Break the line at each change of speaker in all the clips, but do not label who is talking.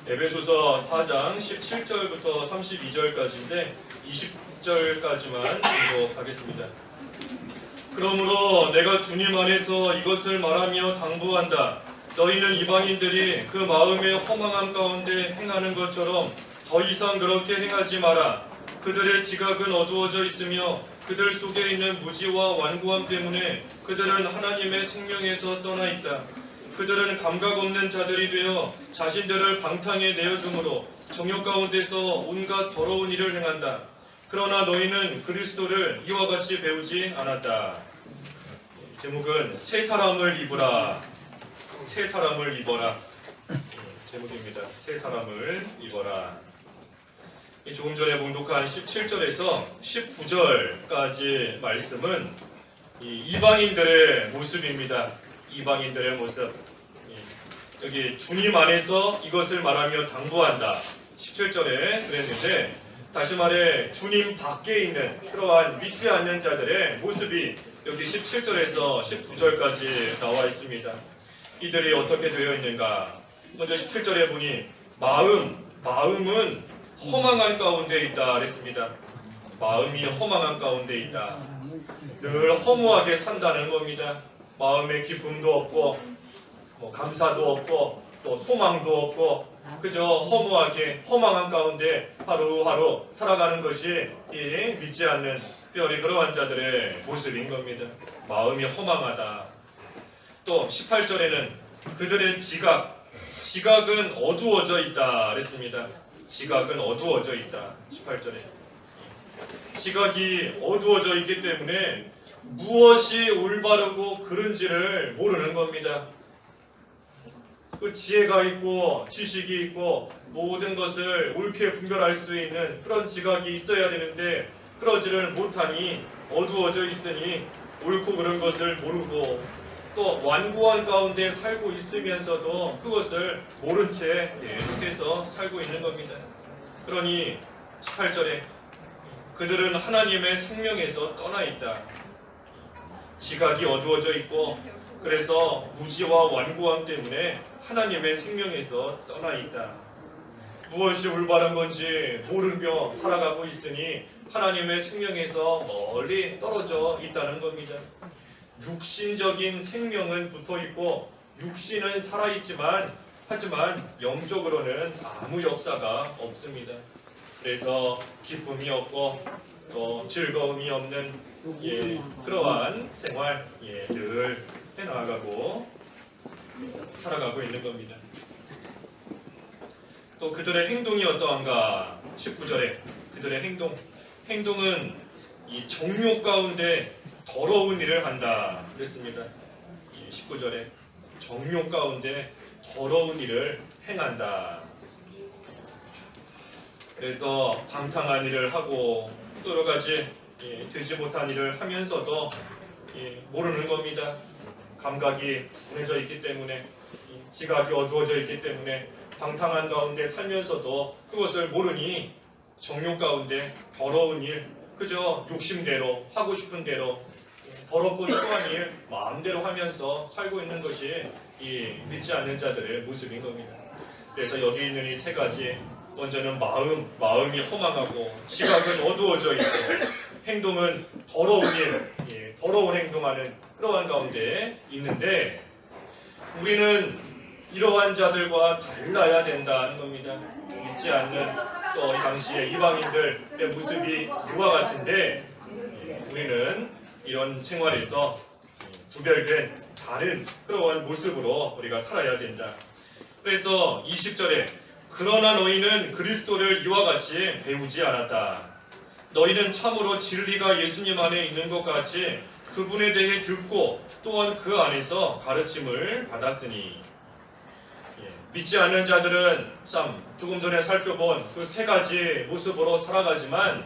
에베소서 4장 17절부터 32절까지인데 20절까지만 읽어가겠습니다. 그러므로 내가 주님 안에서 이것을 말하며 당부한다. 너희는 이방인들이 그 마음의 허망함 가운데 행하는 것처럼 더 이상 그렇게 행하지 마라. 그들의 지각은 어두워져 있으며 그들 속에 있는 무지와 완고함 때문에 그들은 하나님의 생명에서 떠나 있다. 그들은 감각 없는 자들이 되어 자신들을 방탕에 내어줌으로 정욕 가운데서 온갖 더러운 일을 행한다. 그러나 너희는 그리스도를 이와 같이 배우지 않았다. 제목은 새 사람을 입으라. 새 사람을 입어라. 제목입니다. 새 사람을 입어라. 조금 전에 봉독한 17절에서 19절까지 말씀은 이방인들의 모습입니다. 이방인들의 모습. 여기 주님 안에서 이것을 말하며 당부한다. 17절에 그랬는데 다시 말해 주님 밖에 있는 그러한 믿지 않는 자들의 모습이 여기 17절에서 19절까지 나와 있습니다. 이들이 어떻게 되어 있는가? 먼저 17절에 보니 마음은 허망한 가운데 있다 그랬습니다. 마음이 허망한 가운데 있다. 늘 허무하게 산다는 겁니다. 마음에 기쁨도 없고 감사도 없고 또 소망도 없고 그저 허무하게 허망한 가운데 하루하루 살아가는 것이 이 믿지 않는 특별히 그러한 자들의 모습인 겁니다. 마음이 허망하다. 또 18절에는 그들의 지각은 어두워져 있다 그랬습니다. 지각은 어두워져 있다. 18절에 지각이 어두워져 있기 때문에 무엇이 올바르고 그른지를 모르는 겁니다. 그 지혜가 있고 지식이 있고 모든 것을 옳게 분별할 수 있는 그런 지각이 있어야 되는데 그러지를 못하니 어두워져 있으니 옳고 그른 것을 모르고 또 완고한 가운데 살고 있으면서도 그것을 모른 채 계속해서 살고 있는 겁니다. 그러니 18절에 그들은 하나님의 생명에서 떠나 있다. 지각이 어두워져 있고 그래서 무지와 완고함 때문에 하나님의 생명에서 떠나 있다. 무엇이 올바른 건지 모르며 살아가고 있으니 하나님의 생명에서 멀리 떨어져 있다는 겁니다. 육신적인 생명은 붙어 있고 육신은 살아 있지만 하지만 영적으로는 아무 역사가 없습니다. 그래서 기쁨이 없고 또 즐거움이 없는 그러한 생활 늘 해나가고 살아가고 있는 겁니다. 또 그들의 행동이 어떠한가? 19절에 그들의 행동은 이 정욕 가운데 더러운 일을 한다 그랬습니다. 19절에 정욕 가운데 더러운 일을 행한다. 그래서 방탕한 일을 하고 또 여러 가지 되지 못한 일을 하면서도 모르는 겁니다. 감각이 둔해져 있기 때문에 지각이 어두워져 있기 때문에 방탕한 가운데 살면서도 그것을 모르니 정욕 가운데 더러운 일 그저 욕심대로 하고 싶은 대로 더럽고 흉한 일 마음대로 하면서 살고 있는 것이 이 믿지 않는 자들의 모습인 겁니다. 그래서 여기 있는 이 세 가지 먼저는 마음이 허망하고 지각은 어두워져 있고 행동은 더러운 일, 더러운 행동하는 그러한 가운데 있는데 우리는 이러한 자들과 달라야 된다는 겁니다. 믿지 않는 또 당시의 이방인들의 모습이 이와 같은데 우리는 이런 생활에서 구별된 다른 그러한 모습으로 우리가 살아야 된다. 그래서 20절에 그러나 너희는 그리스도를 이와 같이 배우지 않았다. 너희는 참으로 진리가 예수님 안에 있는 것 같이 그분에 대해 듣고 또한 그 안에서 가르침을 받았으니 믿지 않는 자들은 참 조금 전에 살펴본 그 세 가지 모습으로 살아가지만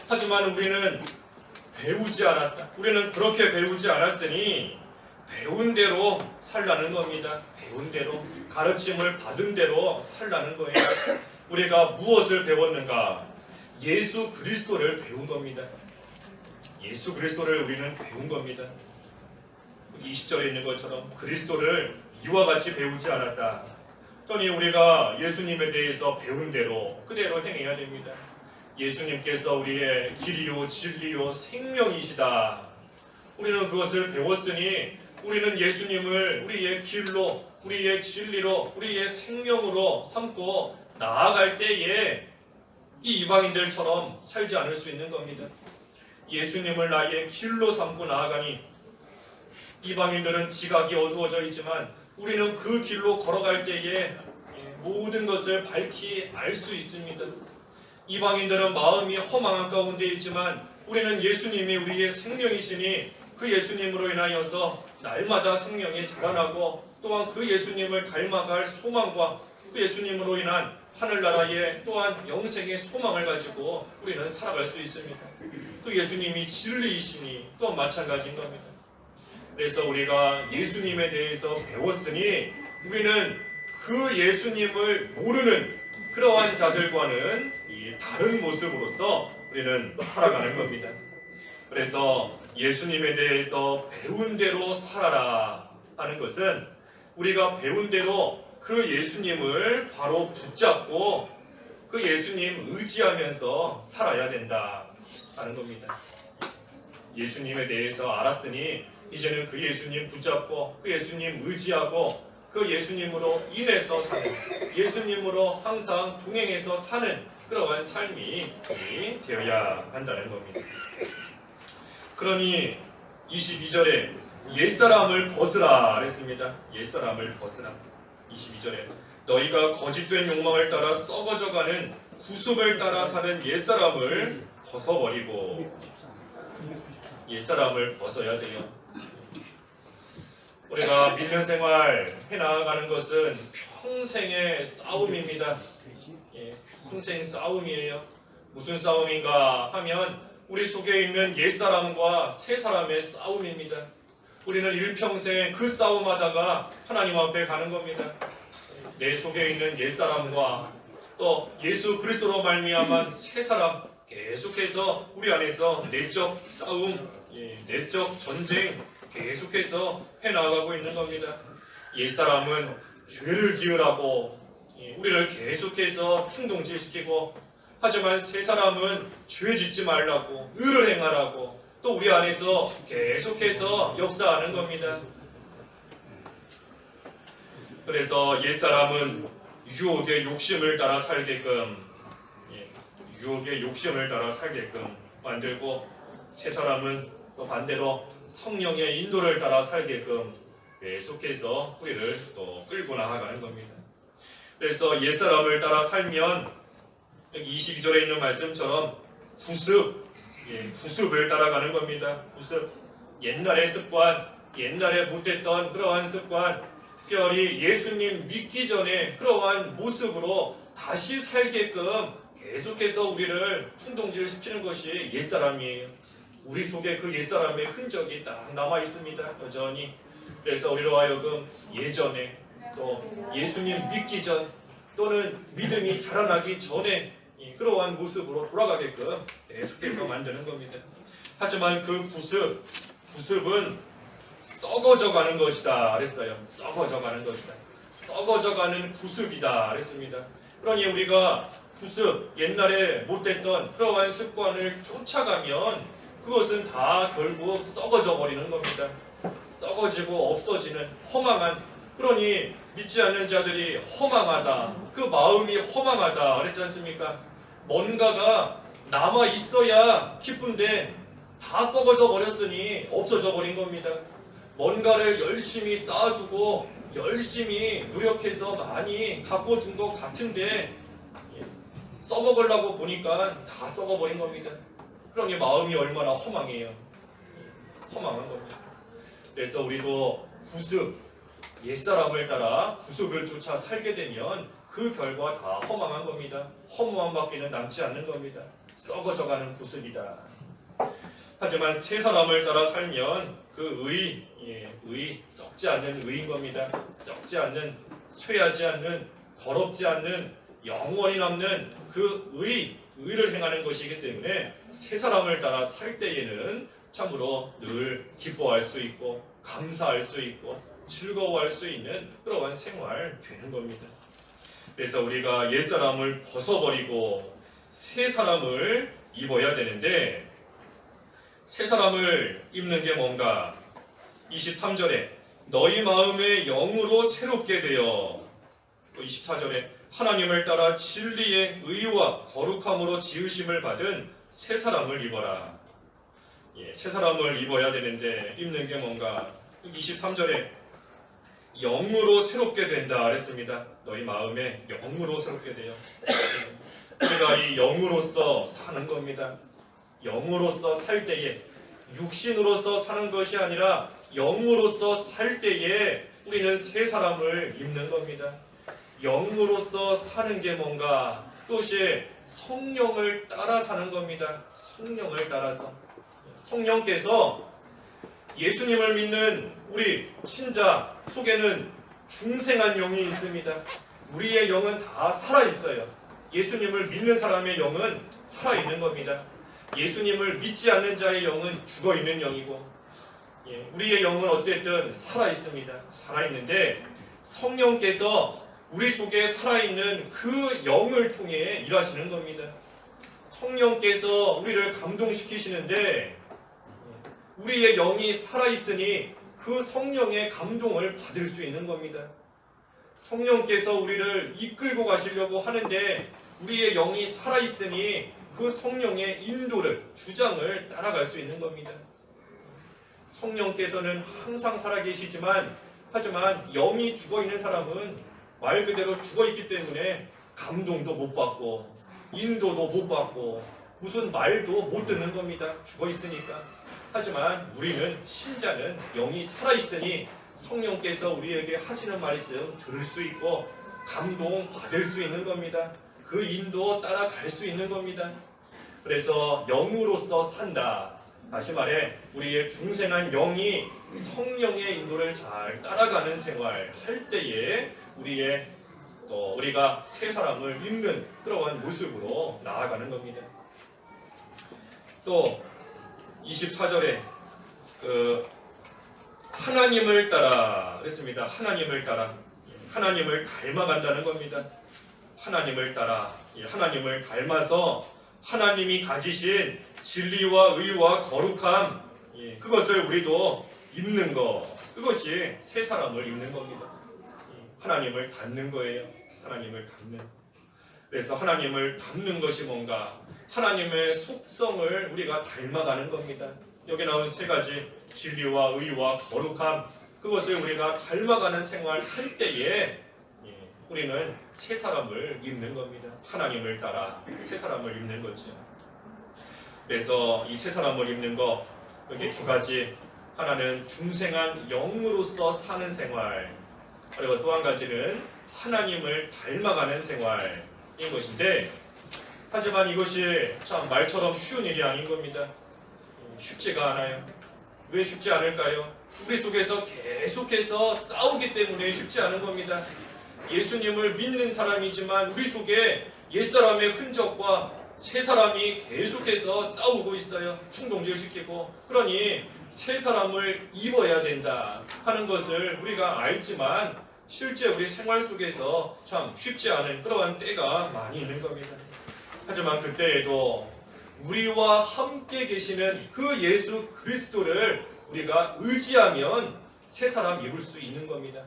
하지만 우리는 배우지 않았다. 우리는 그렇게 배우지 않았으니 배운 대로 살라는 겁니다. 배운 대로 가르침을 받은 대로 살라는 거예요. 우리가 무엇을 배웠는가? 예수 그리스도를 배운 겁니다. 예수 그리스도를 우리는 배운 겁니다. 20절에 있는 것처럼 그리스도를 이와 같이 배우지 않았다. 그러니 우리가 예수님에 대해서 배운 대로 그대로 행해야 됩니다. 예수님께서 우리의 길이요 진리요 생명이시다. 우리는 그것을 배웠으니 우리는 예수님을 우리의 길로, 우리의 진리로, 우리의 생명으로 삼고 나아갈 때에 이 이방인들처럼 살지 않을 수 있는 겁니다. 예수님을 나의 길로 삼고 나아가니 이방인들은 지각이 어두워져 있지만 우리는 그 길로 걸어갈 때에 모든 것을 밝히 알 수 있습니다. 이방인들은 마음이 허망한 가운데 있지만 우리는 예수님이 우리의 생명이시니 그 예수님으로 인하여서 날마다 생명이 자라나고 또한 그 예수님을 닮아갈 소망과 그 예수님으로 인한 하늘나라의 또한 영생의 소망을 가지고 우리는 살아갈 수 있습니다. 또 예수님이 진리이시니 또 마찬가지인 겁니다. 그래서 우리가 예수님에 대해서 배웠으니 우리는 그 예수님을 모르는 그러한 자들과는 이 다른 모습으로서 우리는 살아가는 겁니다. 그래서 예수님에 대해서 배운 대로 살아라 하는 것은 우리가 배운 대로 그 예수님을 바로 붙잡고 그 예수님 의지하면서 살아야 된다 하는 겁니다. 예수님에 대해서 알았으니 이제는 그 예수님 붙잡고 그 예수님 의지하고 그 예수님으로 인해서 사는, 예수님으로 항상 동행해서 사는 그러한 삶이 되어야 한다는 겁니다. 그러니 22절에 옛사람을 벗으라 그랬습니다. 옛사람을 벗으라. 22절에 너희가 거짓된 욕망을 따라 썩어져가는 구습을 따라 사는 옛사람을 벗어버리고, 옛사람을 벗어야 돼요. 우리가 믿는 생활 해나가는 것은 평생의 싸움입니다. 평생 싸움이에요. 무슨 싸움인가 하면 우리 속에 있는 옛사람과 새사람의 싸움입니다. 우리는 일평생 그 싸움하다가 하나님 앞에 가는 겁니다. 내 속에 있는 옛사람과 또 예수 그리스도로 말미암은 새사람, 계속해서 우리 안에서 내적 싸움, 내적 전쟁 계속해서 해나가고 있는 겁니다. 옛사람은 죄를 지으라고 우리를 계속해서 충동질시키고, 하지만 새사람은 죄 짓지 말라고, 의를 행하라고 또 우리 안에서 계속해서 역사하는 겁니다. 그래서 옛사람은 유혹의 욕심을 따라 살게끔, 유혹의 욕심을 따라 살게끔 만들고, 새사람은 또 반대로 성령의 인도를 따라 살게끔 계속해서 우리를 또 끌고 나아가는 겁니다. 그래서 옛사람을 따라 살면 여기 22절에 있는 말씀처럼 구습을 따라가는 겁니다. 구습, 옛날의 습관, 옛날에 못했던 그러한 습관, 특별히 예수님 믿기 전에 그러한 모습으로 다시 살게끔 계속해서 우리를 충동질시키는 것이 옛사람이에요. 우리 속에 그 옛사람의 흔적이 딱 남아 있습니다. 여전히. 그래서 우리로 하여금 예전에 또 예수님 믿기 전 또는 믿음이 자라나기 전에 그러한 모습으로 돌아가게끔 계속해서 만드는 겁니다. 하지만 그 구습은 썩어져가는 것이다 그랬어요. 썩어져가는 것이다. 썩어져가는 구습이다 그랬습니다. 그러니 우리가 구습, 옛날에 못했던 그러한 습관을 쫓아가면 그것은 다 결국 썩어져 버리는 겁니다. 썩어지고 없어지는 허망한, 그러니 믿지 않는 자들이 허망하다, 그 마음이 허망하다 그랬지 않습니까? 뭔가가 남아 있어야 기쁜데 다 썩어져 버렸으니 없어져 버린 겁니다. 뭔가를 열심히 쌓아두고 열심히 노력해서 많이 갖고 둔 것 같은데 썩어버리려고 보니까 다 썩어버린 겁니다. 그러니 마음이 얼마나 허망해요. 허망한 겁니다. 그래서 우리도 구습, 옛사람을 따라 구습을 쫓아 살게 되면 그 결과 다 허망한 겁니다. 허무함밖에는 남지 않는 겁니다. 썩어져가는 구습이다. 하지만 새 사람을 따라 살면 그 의, 썩지 않는 의인 겁니다. 썩지 않는, 쇠하지 않는, 더럽지 않는, 영원히 남는 그 의를 행하는 것이기 때문에 새 사람을 따라 살 때에는 참으로 늘 기뻐할 수 있고 감사할 수 있고 즐거워할 수 있는 그러한 생활 되는 겁니다. 그래서 우리가 옛사람을 벗어버리고 새 사람을 입어야 되는데, 새 사람을 입는 게 뭔가? 23절에 너희 마음의 영으로 새롭게 되어, 또 24절에 하나님을 따라 진리의 의와 거룩함으로 지으심을 받은 새 사람을 입어라. 새 사람을 입어야 되는데 입는 게 뭔가? 23절에 영으로 새롭게 된다 그랬습니다. 너희 마음에 영으로 새롭게 돼요. 우리가 이 영으로서 사는 겁니다. 영으로서 살 때에, 육신으로서 사는 것이 아니라 영으로서 살 때에 우리는 새 사람을 입는 겁니다. 영으로서 사는 게 뭔가? 또시 성령을 따라 사는 겁니다. 성령을 따라서. 성령께서 예수님을 믿는 우리 신자 속에는 중생한 영이 있습니다. 우리의 영은 다 살아있어요. 예수님을 믿는 사람의 영은 살아있는 겁니다. 예수님을 믿지 않는 자의 영은 죽어있는 영이고, 우리의 영은 어쨌든 살아있습니다. 살아있는데 성령께서 우리 속에 살아있는 그 영을 통해 일하시는 겁니다. 성령께서 우리를 감동시키시는데 우리의 영이 살아있으니 그 성령의 감동을 받을 수 있는 겁니다. 성령께서 우리를 이끌고 가시려고 하는데 우리의 영이 살아있으니 그 성령의 인도를, 주장을 따라갈 수 있는 겁니다. 성령께서는 항상 살아계시지만, 하지만 영이 죽어있는 사람은 말 그대로 죽어있기 때문에 감동도 못 받고 인도도 못 받고 무슨 말도 못 듣는 겁니다. 죽어있으니까. 하지만 우리는, 신자는 영이 살아있으니 성령께서 우리에게 하시는 말씀 들을 수 있고 감동 받을 수 있는 겁니다. 그 인도 따라갈 수 있는 겁니다. 그래서 영으로서 산다. 다시 말해 우리의 중생한 영이 성령의 인도를 잘 따라가는 생활 할 때에 우리가 새 사람을 입는 그러한 모습으로 나아가는 겁니다. 또 24절에 하나님을 따라 그랬습니다. 하나님을 따라, 하나님을 닮아간다는 겁니다. 하나님을 따라, 하나님을 닮아서 하나님이 가지신 진리와 의와 거룩함, 그것을 우리도 입는 것, 그것이 새 사람을 입는 겁니다. 하나님을 닮는 거예요. 하나님을 닮는. 그래서 하나님을 닮는 것이 뭔가? 하나님의 속성을 우리가 닮아가는 겁니다. 여기 나온 세 가지, 진리와 의와 거룩함, 그것을 우리가 닮아가는 생활 할 때에 우리는 새 사람을 입는 겁니다. 하나님을 따라 새 사람을 입는 거죠. 그래서 이 새 사람을 입는 거, 여기 두 가지, 하나는 중생한 영으로서 사는 생활, 그리고 또 한 가지는 하나님을 닮아가는 생활인 것인데, 하지만 이것이 참 말처럼 쉬운 일이 아닌 겁니다. 쉽지가 않아요. 왜 쉽지 않을까요? 우리 속에서 계속해서 싸우기 때문에 쉽지 않은 겁니다. 예수님을 믿는 사람이지만 우리 속에 옛사람의 흔적과 새 사람이 계속해서 싸우고 있어요. 충동질시키고. 그러니 새 사람을 입어야 된다 하는 것을 우리가 알지만 실제 우리 생활 속에서 참 쉽지 않은 그러한 때가 많이 있는 겁니다. 하지만 그때에도 우리와 함께 계시는 그 예수 그리스도를 우리가 의지하면 새 사람 입을 수 있는 겁니다.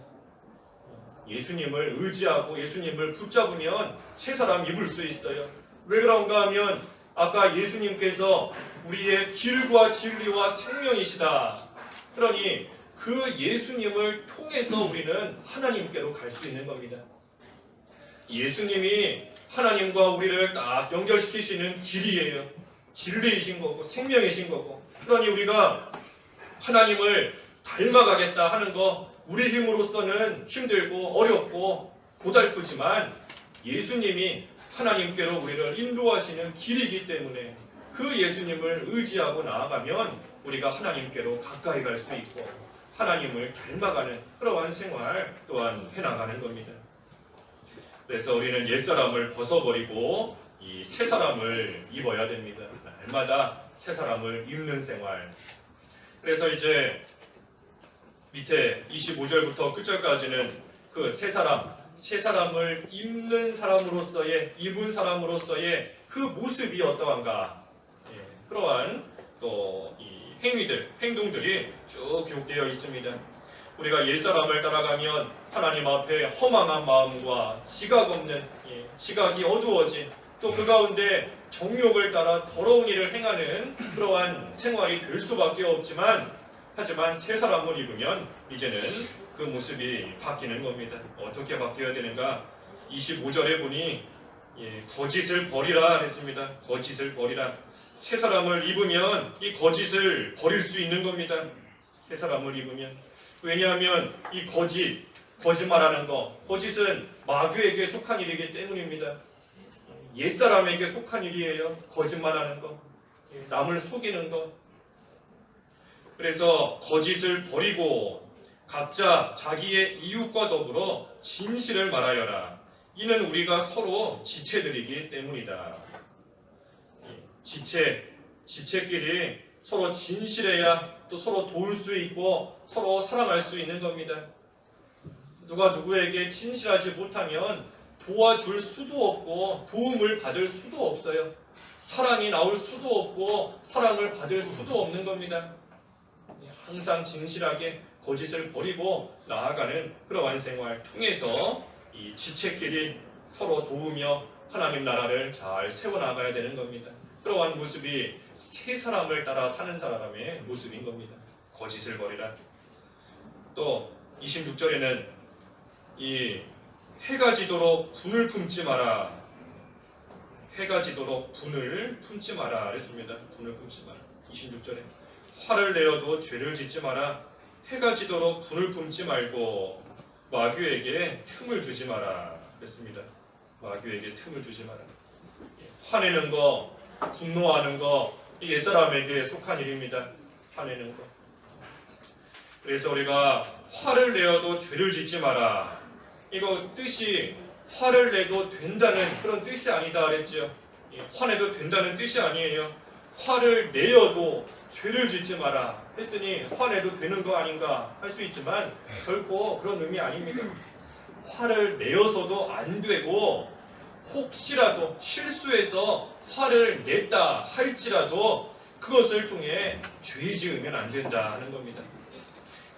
예수님을 의지하고 예수님을 붙잡으면 새 사람 입을 수 있어요. 왜 그런가 하면 아까 예수님께서 우리의 길과 진리와 생명이시다. 그러니 그 예수님을 통해서 우리는 하나님께로 갈 수 있는 겁니다. 예수님이 하나님과 우리를 딱 연결시키시는 길이에요. 진리이신 거고 생명이신 거고. 그러니 우리가 하나님을 닮아가겠다 하는 거 우리 힘으로서는 힘들고 어렵고 고달프지만 예수님이 하나님께로 우리를 인도하시는 길이기 때문에 그 예수님을 의지하고 나아가면 우리가 하나님께로 가까이 갈 수 있고 하나님을 닮아가는 그러한 생활 또한 해나가는 겁니다. 그래서 우리는 옛사람을 벗어버리고 이 새 사람을 입어야 됩니다. 날마다 새 사람을 입는 생활. 그래서 이제 밑에 25절부터 끝절까지는 그 새 사람, 새 사람을 입는 사람으로서의 입은 사람으로서의 그 모습이 어떠한가 그러한 또 이 행동들이 쭉 기록되어 있습니다. 우리가 옛사람을 따라가면 하나님 앞에 허망한 마음과 지각 없는 지각이 어두워진 또 그 가운데 정욕을 따라 더러운 일을 행하는 그러한 생활이 될 수밖에 없지만 하지만 새 사람을 입으면 이제는 그 모습이 바뀌는 겁니다. 어떻게 바뀌어야 되는가? 25절에 보니 거짓을 버리라 했습니다. 거짓을 버리라. 새 사람을 입으면 이 거짓을 버릴 수 있는 겁니다. 새 사람을 입으면. 왜냐하면 이 거짓말하는 거, 거짓은 마귀에게 속한 일이기 때문입니다. 옛사람에게 속한 일이에요. 거짓말하는 거, 남을 속이는 거. 그래서 거짓을 버리고 각자 자기의 이웃과 더불어 진실을 말하여라. 이는 우리가 서로 지체들이기 때문이다. 지체끼리 서로 진실해야 또 서로 도울 수 있고 서로 사랑할 수 있는 겁니다. 누가 누구에게 진실하지 못하면 도와줄 수도 없고 도움을 받을 수도 없어요. 사랑이 나올 수도 없고 사랑을 받을 수도 없는 겁니다. 항상 진실하게 거짓을 버리고 나아가는 그러한 생활 통해서 이 지체끼리 서로 도우며 하나님 나라를 잘 세워나가야 되는 겁니다. 그러한 모습이 새 사람을 따라 사는 사람의 모습인 겁니다. 거짓을 버리라. 또 26절에는 이 해가 지도록 분을 품지 마라. 해가 지도록 분을 품지 마라 그랬습니다. 분을 품지 마라. 26절에 화를 내어도 죄를 짓지 마라. 해가 지도록 분을 품지 말고 마귀에게 틈을 주지 마라 그랬습니다. 마귀에게 틈을 주지 마라. 화내는 거, 분노하는 거 옛사람에게 속한 일입니다. 화내는 거. 그래서 우리가 화를 내어도 죄를 짓지 마라. 이거 뜻이 화를 내도 된다는 그런 뜻이 아니다 그랬죠. 화내도 된다는 뜻이 아니에요. 화를 내어도 죄를 짓지 마라 했으니 화내도 되는 거 아닌가 할 수 있지만 결코 그런 의미 아닙니다. 화를 내어서도 안 되고 혹시라도 실수해서 화를 냈다 할지라도 그것을 통해 죄 지으면 안 된다는 겁니다.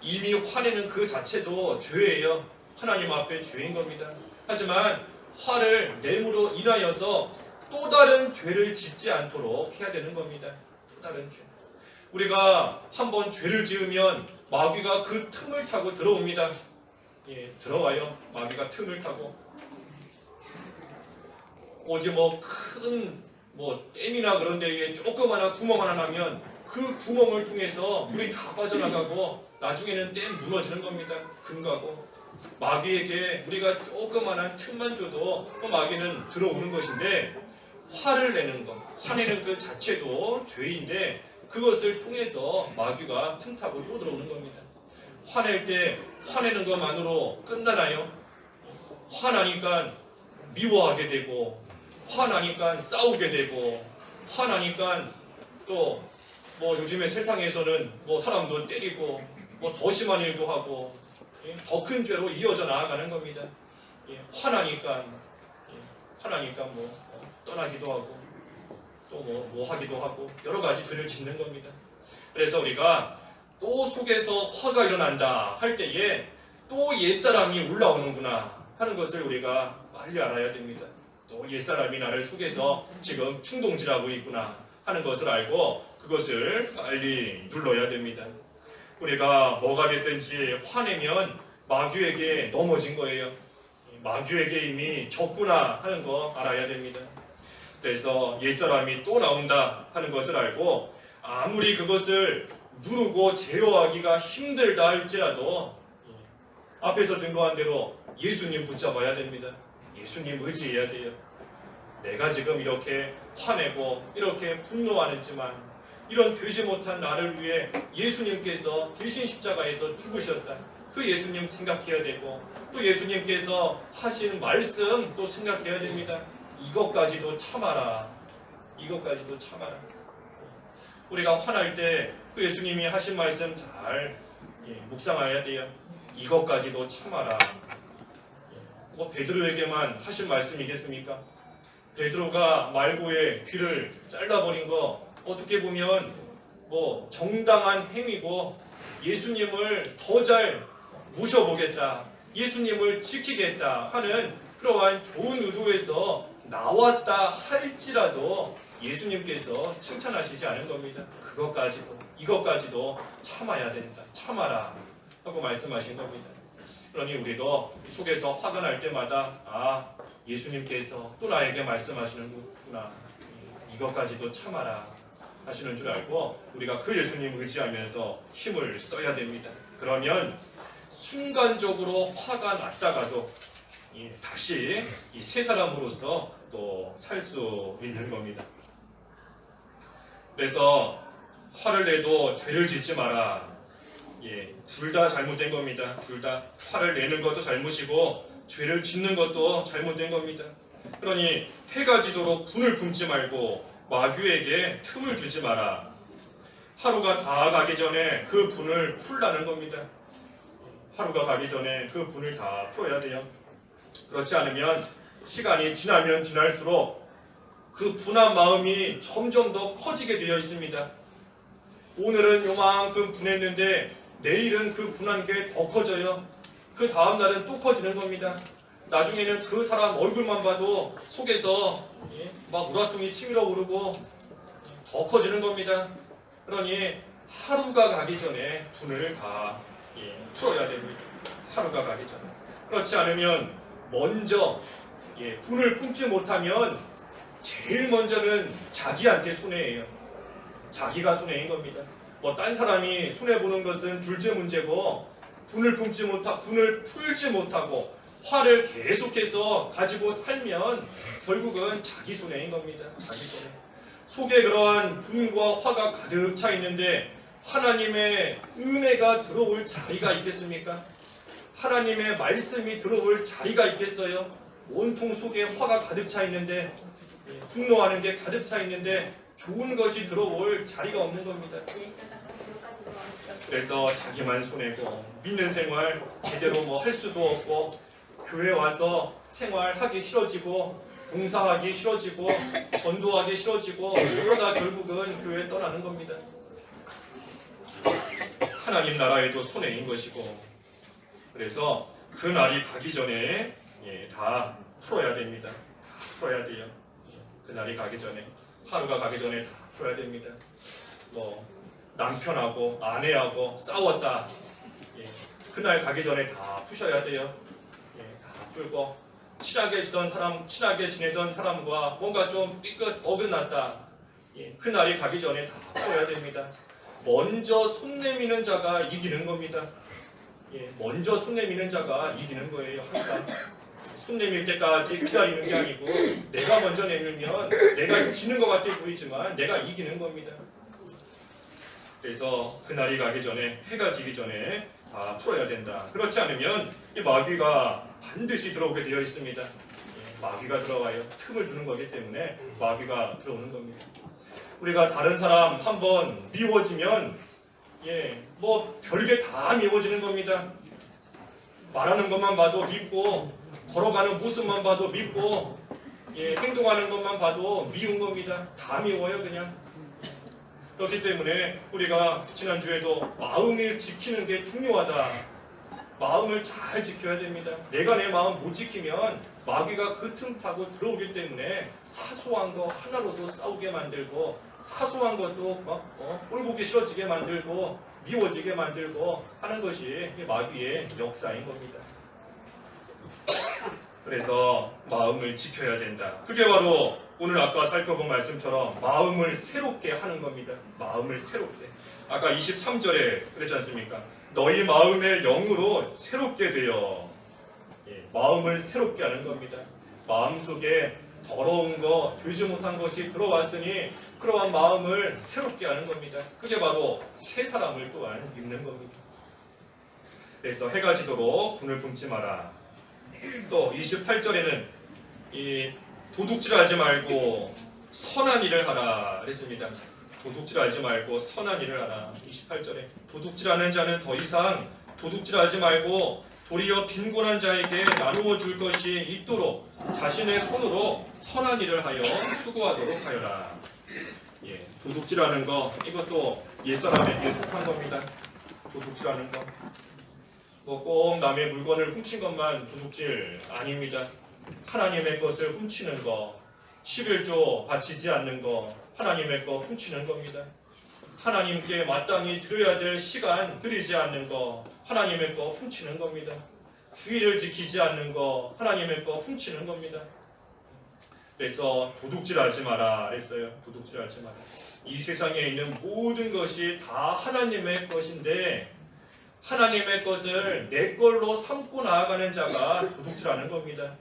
이미 화내는 그 자체도 죄예요. 하나님 앞에 죄인 겁니다. 하지만 화를 내므로 인하여서 또 다른 죄를 짓지 않도록 해야 되는 겁니다. 또 다른 죄. 우리가 한번 죄를 지으면 마귀가 그 틈을 타고 들어옵니다. 들어와요. 마귀가 틈을 타고 어디 큰 댐이나 그런 데에 조그마한 구멍 하나 나면 그 구멍을 통해서 물이 다 빠져나가고 나중에는 댐 무너지는 겁니다. 금가고 마귀에게 우리가 조그마한 틈만 줘도 마귀는 들어오는 것인데 화를 내는 것, 화내는 그 자체도 죄인데 그것을 통해서 마귀가 틈타고 또 들어오는 겁니다. 화낼 때 화내는 것만으로 끝나나요? 화나니까 미워하게 되고 화나니까 싸우게 되고 화나니까 또 요즘에 세상에서는 사람도 때리고 더 심한 일도 하고 더 큰 죄로 이어져 나아가는 겁니다. 화나니까 떠나기도 하고 또 하기도 하고 여러 가지 죄를 짓는 겁니다. 그래서 우리가 또 속에서 화가 일어난다 할 때에 또 옛사람이 올라오는구나 하는 것을 우리가 빨리 알아야 됩니다. 또 옛사람이 나를 속에서 지금 충동질하고 있구나 하는 것을 알고 그것을 빨리 눌러야 됩니다. 우리가 뭐가 됐든지 화내면 마귀에게 넘어진 거예요. 마귀에게 이미 졌구나 하는 거 알아야 됩니다. 그래서 옛사람이 또 나온다 하는 것을 알고 아무리 그것을 누르고 제어하기가 힘들다 할지라도 앞에서 증거한 대로 예수님 붙잡아야 됩니다. 예수님 의지해야 돼요. 내가 지금 이렇게 화내고 이렇게 분노하는지만 이런 되지 못한 나를 위해 예수님께서 대신 십자가에서 죽으셨다. 그 예수님 생각해야 되고 또 예수님께서 하신 말씀 또 생각해야 됩니다. 이것까지도 참아라. 이것까지도 참아라. 우리가 화날 때 그 예수님이 하신 말씀 잘 묵상해야 돼요. 이것까지도 참아라. 뭐 베드로에게만 하신 말씀이겠습니까? 베드로가 말고의 귀를 잘라버린 거 어떻게 보면 뭐 정당한 행위고 예수님을 더 잘 모셔보겠다, 예수님을 지키겠다 하는 그러한 좋은 의도에서 나왔다 할지라도 예수님께서 칭찬하시지 않은 겁니다. 그것까지도 이것까지도 참아야 된다, 참아라 하고 말씀하신 겁니다. 그러니 우리도 속에서 화가 날 때마다 예수님께서 또 나에게 말씀하시는구나, 이것까지도 참아라 하시는 줄 알고 우리가 그 예수님 의지하면서 힘을 써야 됩니다. 그러면 순간적으로 화가 났다가도 다시 이 새 사람으로서 또 살 수 있는 겁니다. 그래서 화를 내도 죄를 짓지 마라. 둘 다 잘못된 겁니다. 둘 다 화를 내는 것도 잘못이고 죄를 짓는 것도 잘못된 겁니다. 그러니 해가 지도록 분을 품지 말고 마귀에게 틈을 주지 마라. 하루가 다 가기 전에 그 분을 풀라는 겁니다. 하루가 가기 전에 그 분을 다 풀어야 돼요. 그렇지 않으면 시간이 지나면 지날수록 그 분한 마음이 점점 더 커지게 되어 있습니다. 오늘은 요만큼 분했는데 내일은 그 분한 게 더 커져요. 그 다음 날은 또 커지는 겁니다. 나중에는 그 사람 얼굴만 봐도 속에서 막 우라통이 치밀어 오르고 더 커지는 겁니다. 그러니 하루가 가기 전에 분을 다 풀어야 됩니다. 하루가 가기 전에. 그렇지 않으면 먼저 분을 품지 못하면 제일 먼저는 자기한테 손해예요. 자기가 손해인 겁니다. 뭐 딴 사람이 손해 보는 것은 둘째 문제고 분을 풀지 못하고 화를 계속해서 가지고 살면 결국은 자기 손해인 겁니다. 자기 손해. 속에 그러한 분과 화가 가득 차 있는데 하나님의 은혜가 들어올 자리가 있겠습니까? 하나님의 말씀이 들어올 자리가 있겠어요? 온통 속에 화가 가득 차 있는데, 분노하는 게 가득 차 있는데 좋은 것이 들어올 자리가 없는 겁니다. 그래서 자기만 손해고 믿는 생활 제대로 뭐 할 수도 없고 교회 와서 생활하기 싫어지고 봉사하기 싫어지고 전도하기 싫어지고 그러다 결국은 교회 떠나는 겁니다. 하나님 나라에도 손해인 것이고, 그래서 그 날이 가기 전에 다 풀어야 됩니다. 다 풀어야 돼요. 그 날이 가기 전에, 하루가 가기 전에 다 풀어야 됩니다. 뭐 남편하고 아내하고 싸웠다, 그날 가기 전에 다 푸셔야 돼요. 다 풀고 친하게 지내던 사람과 뭔가 좀 삐끗 어긋났다, 그 날이 가기 전에 다 풀어야 됩니다. 먼저 손 내미는 자가 이기는 겁니다. 먼저 손 내미는 자가 이기는 거예요. 항상 손 내밀 때까지 기다리는 게 아니고 내가 먼저 내밀면 내가 지는 것 같아 보이지만 내가 이기는 겁니다. 그래서 그날이 가기 전에, 해가 지기 전에 다 풀어야 된다. 그렇지 않으면 이 마귀가 반드시 들어오게 되어 있습니다. 마귀가 들어와요. 틈을 주는 거기 때문에 마귀가 들어오는 겁니다. 우리가 다른 사람 한번 미워지면 뭐 별게 다 미워지는 겁니다. 말하는 것만 봐도 밉고, 걸어가는 모습만 봐도 밉고, 행동하는 것만 봐도 미운 겁니다. 다 미워요, 그냥. 그렇기 때문에 우리가 지난주에도 마음을 지키는 게 중요하다. 마음을 잘 지켜야 됩니다. 내가 내 마음 못 지키면 마귀가 그 틈 타고 들어오기 때문에 사소한 거 하나로도 싸우게 만들고, 사소한 것도 막 꼴보기 싫어지게 만들고 미워지게 만들고 하는 것이 마귀의 역사인 겁니다. 그래서 마음을 지켜야 된다. 그게 바로 오늘 아까 살펴본 말씀처럼 마음을 새롭게 하는 겁니다. 마음을 새롭게. 아까 23절에 그랬지 않습니까? 너희 마음의 영으로 새롭게 되어. 마음을 새롭게 하는 겁니다. 마음속에 더러운 거, 되지 못한 것이 들어왔으니 그러한 마음을 새롭게 하는 겁니다. 그게 바로 새 사람을 또한 입는 겁니다. 그래서 해가 지도록 분을 품지 마라. 또 28절에는 이 도둑질하지 말고 선한 일을 하라 그랬습니다. 도둑질하지 말고 선한 일을 하라. 28절에 도둑질하는 자는 더 이상 도둑질하지 말고 도리어 빈곤한 자에게 나누어 줄 것이 있도록 자신의 손으로 선한 일을 하여 수고하도록 하여라. 예, 도둑질하는 거 이것도 옛사람에게 속한 겁니다. 도둑질하는 거. 뭐 꼭 남의 물건을 훔친 것만 도둑질 아닙니다. 하나님의 것을 훔치는 거, 11조 바치지 않는 거, 하나님의 거 훔치는 겁니다. 하나님께 마땅히 드려야 될 시간 드리지 않는 거, 하나님의 거 훔치는 겁니다. 주의를 지키지 않는 거, 하나님의 거 훔치는 겁니다. 그래서 도둑질하지 마라 했어요. 도둑질하지 마라. 이 세상에 있는 모든 것이 다 하나님의 것인데 하나님의 것을 내 걸로 삼고 나아가는 자가 도둑질하는 겁니다.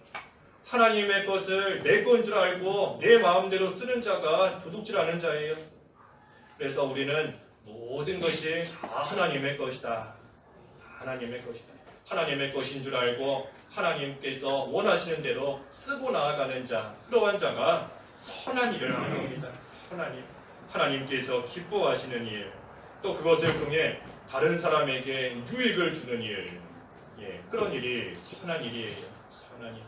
하나님의 것을 내 건 줄 알고 내 마음대로 쓰는 자가 도둑질하는 자예요. 그래서 우리는 모든 것이 다 하나님의 것이다. 다 하나님의 것이다. 하나님의 것인 줄 알고 하나님께서 원하시는 대로 쓰고 나아가는 자, 그러한 자가 선한 일을 하는 겁니다. 선한 일. 하나님께서 기뻐하시는 일, 또 그것을 통해 다른 사람에게 유익을 주는 일, 예, 그런 일이 선한 일이에요. 선한 일.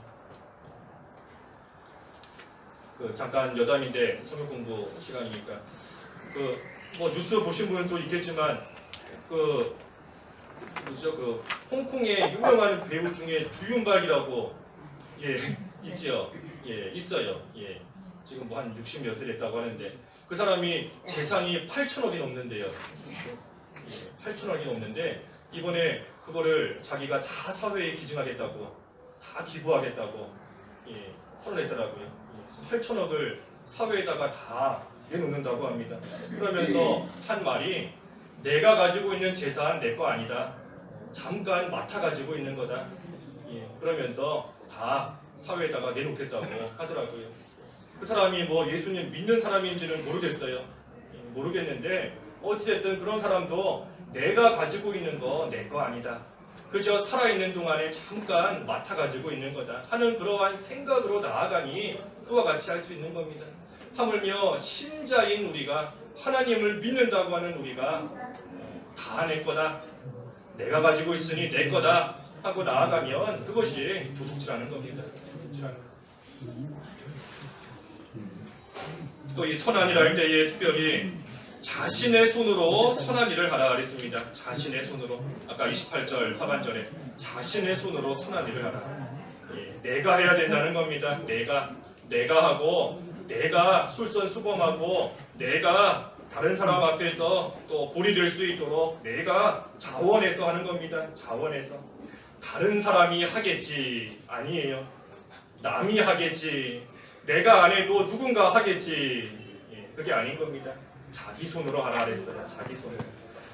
잠깐 여담인데 성경 공부 시간이니까 뭐 뉴스 보신 분은 또 있겠지만 홍콩의 유명한 배우 중에 주윤발이라고 예 있지요. 예 있어요. 예 지금 뭐 한 60 몇 세 됐다고 하는데 그 사람이 재산이 8천억이 넘는데요. 예, 8천억이 넘는데 이번에 그거를 자기가 다 사회에 기증하겠다고, 다 기부하겠다고 예, 선언했더라고요. 8천억을 사회에다가 다 내놓는다고 합니다. 그러면서 한 말이 내가 가지고 있는 재산 내 거 아니다. 잠깐 맡아 가지고 있는 거다. 예, 그러면서 다 사회에다가 내놓겠다고 하더라고요. 그 사람이 뭐 예수님 믿는 사람인지는 모르겠어요. 예, 모르겠는데 어찌됐든 그런 사람도 내가 가지고 있는 거 내 거 아니다. 그저 살아있는 동안에 잠깐 맡아 가지고 있는 거다 하는 그러한 생각으로 나아가니 그와 같이 할 수 있는 겁니다. 하물며 신자인 우리가 하나님을 믿는다고 하는 우리가 다 내 거다. 내가 가지고 있으니 내 거다 하고 나아가면 그것이 도둑질하는 겁니다. 또 이 선한 일 할 때에 특별히 자신의 손으로 선한 일을 하라 그랬습니다. 자신의 손으로. 아까 28절 하반절에 자신의 손으로 선한 일을 하라. 예, 내가 해야 된다는 겁니다. 내가 하고 내가 솔선수범하고 내가 다른 사람 앞에서 또 본이 될 수 있도록 내가 자원해서 하는 겁니다. 자원해서. 다른 사람이 하겠지 아니에요. 남이 하겠지. 내가 안 해도 누군가 하겠지. 예, 그게 아닌 겁니다. 자기 손으로 하라 그랬어요. 자기 손으로.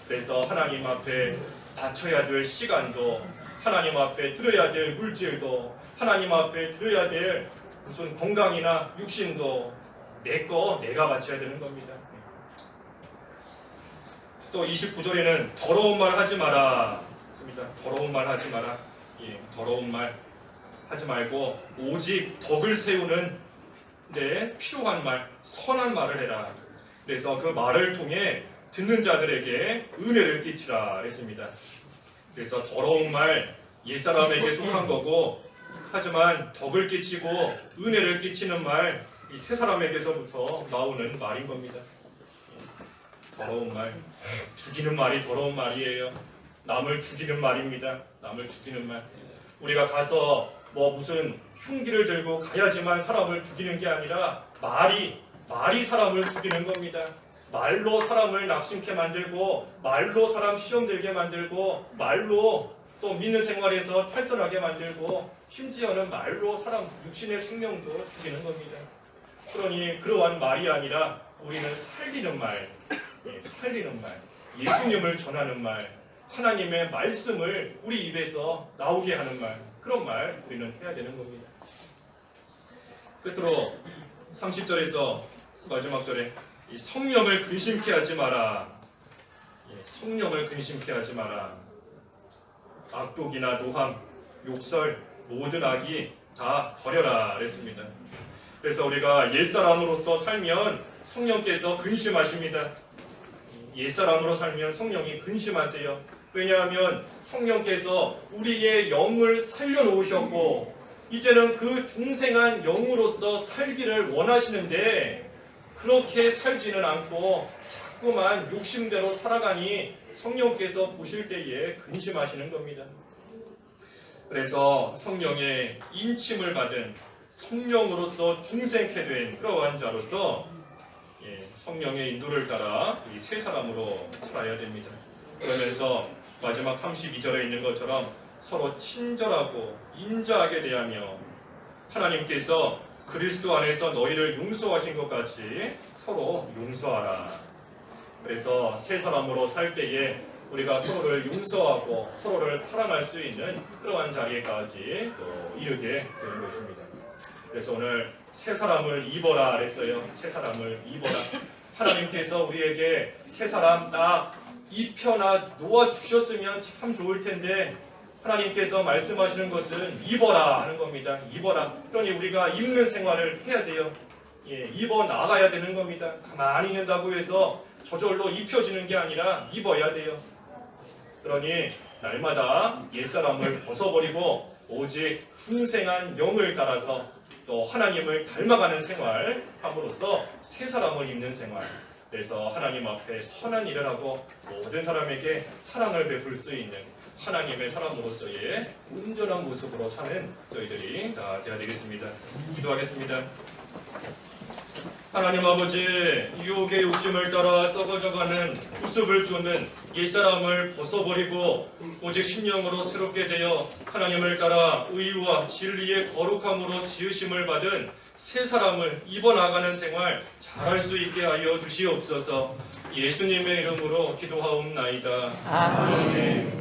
그래서 하나님 앞에 바쳐야 될 시간도, 하나님 앞에 드려야 될 물질도, 하나님 앞에 드려야 될 무슨 건강이나 육신도 내 거 내가 바쳐야 되는 겁니다. 또 29절에는 더러운 말 하지 마라. 습니다. 더러운 말 하지 마라. 예, 더러운 말 하지 말고 오직 덕을 세우는 데 필요한 말, 선한 말을 해라. 그래서 그 말을 통해 듣는 자들에게 은혜를 끼치라 했습니다. 그래서 더러운 말 옛사람에게 속한 거고, 하지만 덕을 끼치고 은혜를 끼치는 말, 이 새 사람에게서부터 나오는 말인 겁니다. 더러운 말, 죽이는 말이 더러운 말이에요. 남을 죽이는 말입니다. 남을 죽이는 말. 우리가 가서 뭐 무슨 흉기를 들고 가야지만 사람을 죽이는 게 아니라 말이 사람을 죽이는 겁니다. 말로 사람을 낙심케 만들고, 말로 사람 시험 들게 만들고, 말로 또 믿는 생활에서 탈선하게 만들고, 심지어는 말로 사람 육신의 생명도 죽이는 겁니다. 그러니 그러한 말이 아니라 우리는 살리는 말, 살리는 말, 예수님을 전하는 말, 하나님의 말씀을 우리 입에서 나오게 하는 말, 그런 말 우리는 해야 되는 겁니다. 끝으로 30절에서 마지막 절에 이 성령을 근심케 하지 마라. 성령을 근심케 하지 마라. 악독이나 노함, 욕설, 모든 악이 다 버려라 그랬습니다. 그래서 우리가 옛사람으로서 살면 성령께서 근심하십니다. 옛사람으로 살면 성령이 근심하세요. 왜냐하면 성령께서 우리의 영을 살려놓으셨고 이제는 그 중생한 영으로서 살기를 원하시는데 그렇게 살지는 않고 자꾸만 욕심대로 살아가니 성령께서 보실 때에 근심하시는 겁니다. 그래서 성령의 인침을 받은 성령으로서 중생케 된 그러한 자로서 성령의 인도를 따라 이 세 사람으로 살아야 됩니다. 그러면서 마지막 32절에 있는 것처럼 서로 친절하고 인자하게 대하며 하나님께서 그리스도 안에서 너희를 용서하신 것 같이 서로 용서하라. 그래서 세 사람으로 살 때에 우리가 서로를 용서하고 서로를 사랑할 수 있는 그러한 자리에까지 또 이르게 되는 것입니다. 그래서 오늘 세 사람을 입어라 그랬어요. 세 사람을 입어라. 하나님께서 우리에게 세 사람 딱 입혀나 놓아 주셨으면 참 좋을 텐데 하나님께서 말씀하시는 것은 입어라 하는 겁니다. 입어라. 그러니 우리가 입는 생활을 해야 돼요. 입어 나가야 되는 겁니다. 가만히 있는다고 해서 저절로 입혀지는 게 아니라 입어야 돼요. 그러니 날마다 옛사람을 벗어버리고 오직 중생한 영을 따라서 또 하나님을 닮아가는 생활 함으로써 새 사람을 입는 생활. 그래서 하나님 앞에 선한 일을 하고 모든 사람에게 사랑을 베풀 수 있는 하나님의 사람으로서의 온전한 모습으로 사는 저희들이 다 되어야 되겠습니다. 기도하겠습니다. 하나님 아버지, 유혹의 욕심을 따라 썩어져가는 구습을 쫓는 옛사람을 벗어버리고 오직 심령으로 새롭게 되어 하나님을 따라 의와 진리의 거룩함으로 지으심을 받은 새 사람을 입어나가는 생활 잘할 수 있게 하여 주시옵소서. 예수님의 이름으로 기도하옵나이다. 아멘.